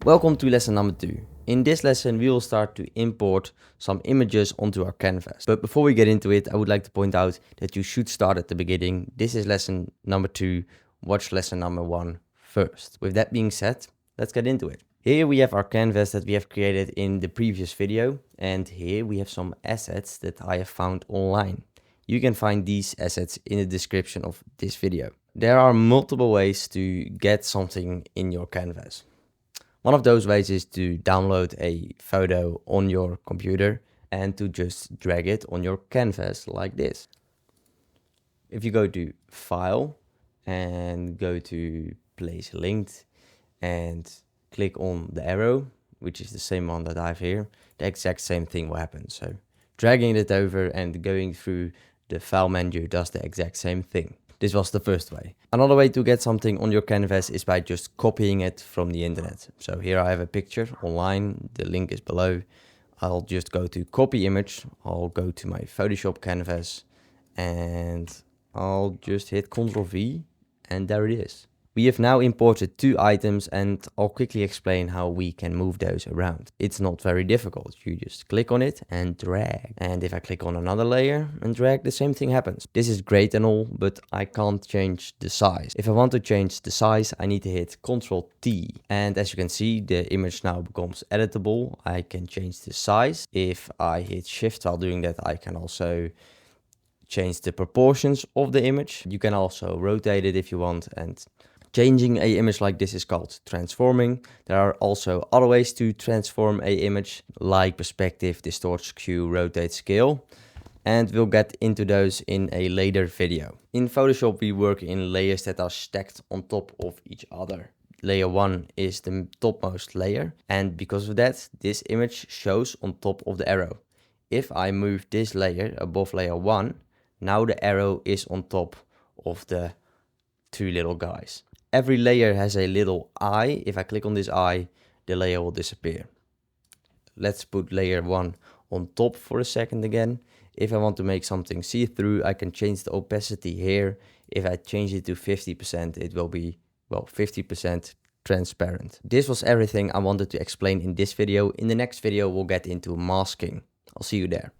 Welcome to lesson number 2. In this lesson we will start to import some images onto our canvas. But before we get into it, I would like to point out that you should start at the beginning. This is lesson number 2. Watch lesson number 1 first. With that being said, let's get into it. Here we have our canvas that we have created in the previous video, and here we have some assets that I have found online. You can find these assets in the description of this video. There are multiple ways to get something in your canvas. One of those ways is to download a photo on your computer and to just drag it on your canvas like this. If you go to File and go to Place Linked and click on the arrow, which is the same one that I have here, the exact same thing will happen. So dragging it over and going through the file menu does the exact same thing. This was the first way. Another way to get something on your canvas is by just copying it from the internet. So here I have a picture online, the link is below. I'll just go to copy image, I'll go to my Photoshop canvas and I'll just hit Ctrl V and there it is. We have now imported 2 items and I'll quickly explain how we can move those around. It's not very difficult. You just click on it and drag. And if I click on another layer and drag, the same thing happens. This is great and all, but I can't change the size. If I want to change the size, I need to hit Ctrl T. And as you can see, the image now becomes editable. I can change the size. If I hit Shift while doing that, I can also change the proportions of the image. You can also rotate it if you want, and changing an image like this is called transforming. There are also other ways to transform an image, like perspective, distort, skew, rotate, scale. And we'll get into those in a later video. In Photoshop, we work in layers that are stacked on top of each other. Layer 1 is the topmost layer, and because of that, this image shows on top of the arrow. If I move this layer above layer 1, now the arrow is on top of the 2 little guys. Every layer has a little eye. If I click on this eye, the layer will disappear. Let's put layer 1 on top for a second again. If I want to make something see-through, I can change the opacity here. If I change it to 50%, it will be, 50% transparent. This was everything I wanted to explain in this video. In the next video, we'll get into masking. I'll see you there.